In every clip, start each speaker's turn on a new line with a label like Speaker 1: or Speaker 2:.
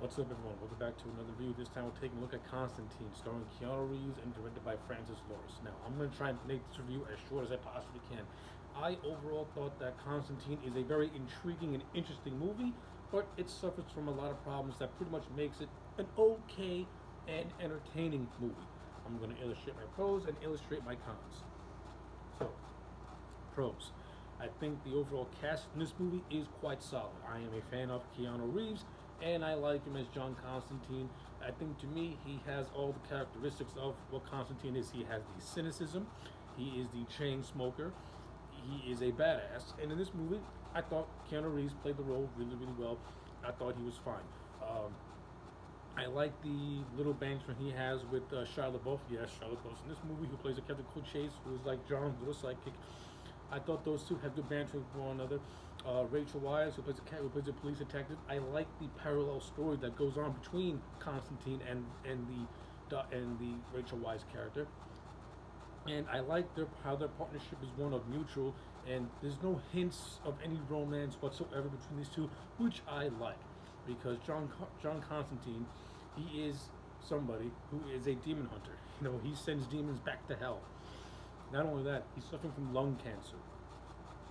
Speaker 1: What's up, everyone? Welcome back to another review. This time we're taking a look at Constantine, starring Keenu Reeves and directed by Francis Lawrence. Now, I'm going to try and make this review as short as I possibly can. I overall thought that Constantine is a very intriguing and interesting movie, but it suffers from a lot of problems that pretty much makes it an okay and entertaining movie. I'm going to illustrate my pros and illustrate my cons. So, pros. I think the overall cast in this movie is quite solid. I am a fan of Keenu Reeves, and I like him as John Constantine. I think to me, he has all the characteristics of what Constantine is. He has the cynicism, he is the chain smoker, he is a badass. And in this movie, I thought Keenu Reeves played the role really, really well. I thought he was fine. I like the little banter he has with Shia LaBeouf. Yes, Shia LaBeouf in this movie, who plays a character called Chase, who is like John's little sidekick. I thought those two had good banter with one another. Rachel Weisz, who plays a police detective. I like the parallel story that goes on between Constantine and the Rachel Weisz character. And I like how their partnership is one of mutual, and there's no hints of any romance whatsoever between these two, which I like, because John Constantine, he is somebody who is a demon hunter. You know, he sends demons back to hell. Not only that, he's suffering from lung cancer.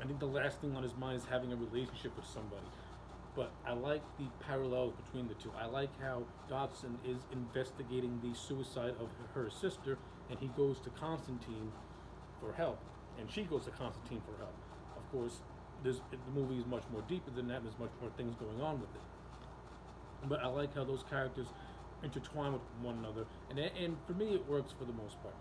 Speaker 1: I think the last thing on his mind is having a relationship with somebody. But I like the parallels between the two. I like how Dodson is investigating the suicide of her sister, and he goes to Constantine for help, and she goes to Constantine for help. Of course, the movie is much more deeper than that. There's much more things going on with it. But I like how those characters intertwine with one another, and for me, it works for the most part.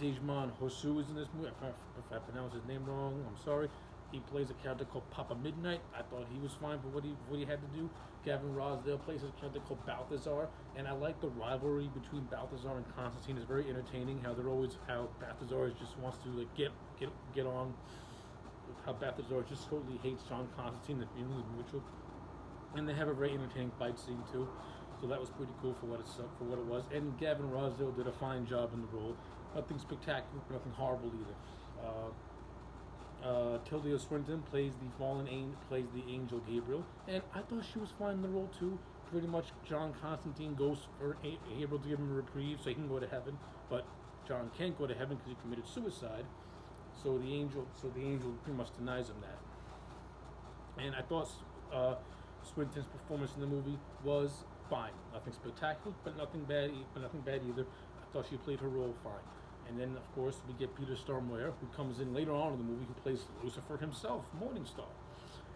Speaker 1: Dejman Hosu is in this movie. If I pronounce his name wrong, I'm sorry. He plays a character called Papa Midnight. I thought he was fine for what he had to do. Gavin Rossdale plays a character called Balthazar, and I like the rivalry between Balthazar and Constantine. It's very entertaining. How Balthazar just wants to like get on. How Balthazar just totally hates John Constantine. The feeling is mutual, and they have a very entertaining fight scene too. So that was pretty cool for what it was. And Gavin Rossdale did a fine job in the role. Nothing spectacular, but nothing horrible either. Tilda Swinton plays the angel Gabriel, and I thought she was fine in the role too. Pretty much, John Constantine goes for Gabriel to give him a reprieve so he can go to heaven, but John can't go to heaven because he committed suicide. So the angel pretty much denies him that. And I thought Swinton's performance in the movie was fine. Nothing spectacular, but nothing bad either. I thought she played her role fine. And then, of course, we get Peter Stormare, who comes in later on in the movie, who plays Lucifer himself, Morningstar.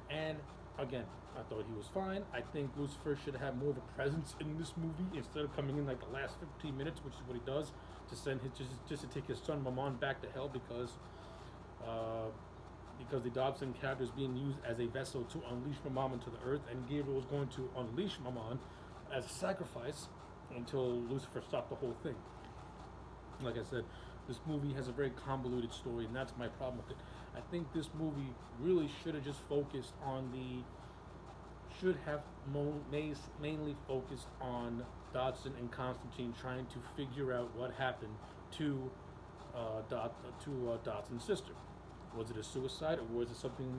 Speaker 1: And again, I thought he was fine. I think Lucifer should have more of a presence in this movie instead of coming in like the last 15 minutes, which is what he does, to send just to take his son Mammon back to hell because the Dobson character is being used as a vessel to unleash Mammon to the earth, and Gabriel was going to unleash Mammon as a sacrifice until Lucifer stopped the whole thing. Like I said, this movie has a very convoluted story, and that's my problem with it. I think this movie really should have just focused on mainly focused on Dodson and Constantine trying to figure out what happened to Dodson's sister. Was it a suicide, or was it something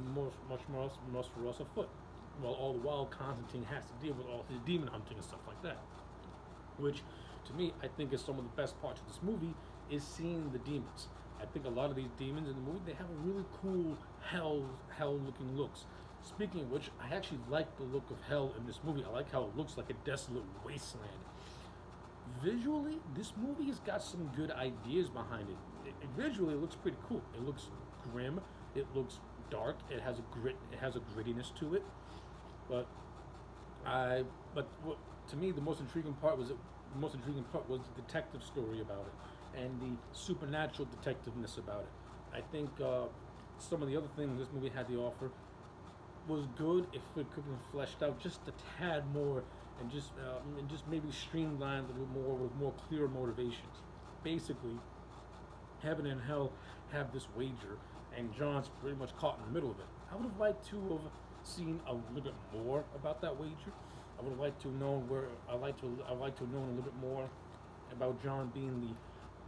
Speaker 1: much more afoot? Well, all the while, Constantine has to deal with all his demon hunting and stuff like that. Which, to me, I think is some of the best parts of this movie, is seeing the demons. I think a lot of these demons in the movie, they have a really cool hell-looking looks. Speaking of which, I actually like the look of hell in this movie. I like how it looks like a desolate wasteland. Visually, this movie has got some good ideas behind it. Visually, it looks pretty cool. It looks grim. It looks dark. It has a grittiness to it. But to me, the most intriguing part was the detective story about it and the supernatural detectiveness about it. I think some of the other things this movie had to offer was good if it could have been fleshed out just a tad more and just maybe streamlined a little more with more clear motivations. Basically, heaven and hell have this wager, and John's pretty much caught in the middle of it. I would have liked to have seen a little bit more about that wager. I would have liked to have known a little bit more about John being the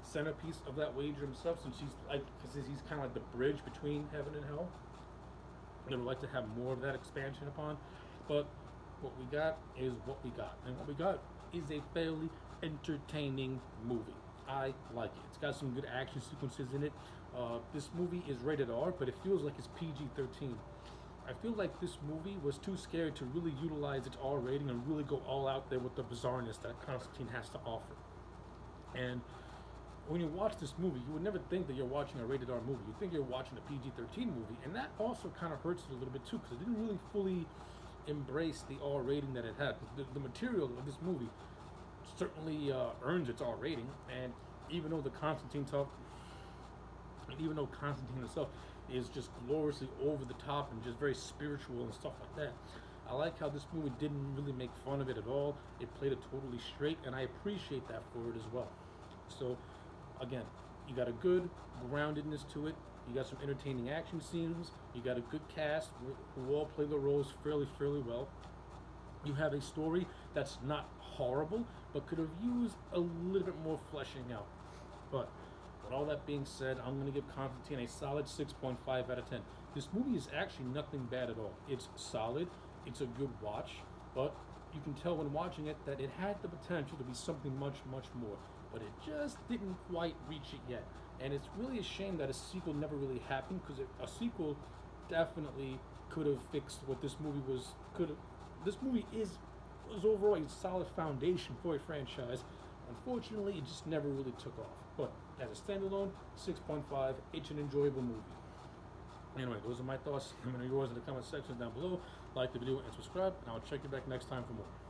Speaker 1: centerpiece of that wager himself, since he's kind of like the bridge between heaven and hell. I would like to have more of that expansion upon, but what we got is what we got. And what we got is a fairly entertaining movie. I like it. It's got some good action sequences in it. This movie is rated R, but it feels like it's PG-13. I feel like this movie was too scared to really utilize its R rating and really go all out there with the bizarreness that Constantine has to offer. And when you watch this movie, you would never think that you're watching a rated R movie. You think you're watching a PG-13 movie, and that also kind of hurts it a little bit too, because it didn't really fully embrace the R rating that it had. The material of this movie certainly earns its R rating, and even though even though Constantine himself is just gloriously over the top and just very spiritual and stuff like that, I like how this movie didn't really make fun of it at all. It played it totally straight, and I appreciate that for it as well. So, again, you got a good groundedness to it. You got some entertaining action scenes. You got a good cast who all play the roles fairly well. You have a story that's not horrible, but could have used a little bit more fleshing out. But with all that being said, I'm going to give Constantine a solid 6.5 out of 10. This movie is actually nothing bad at all. It's solid. It's a good watch, but you can tell when watching it that it had the potential to be something much more, but it just didn't quite reach it yet. And it's really a shame that a sequel never really happened, because a sequel definitely could have fixed what this movie was. This movie was overall a solid foundation for a franchise. Unfortunately, it just never really took off. But as a standalone, 6.5. It's an enjoyable movie. Anyway, those are my thoughts. Let me know yours in the comment section down below. Like the video and subscribe, and I'll check you back next time for more.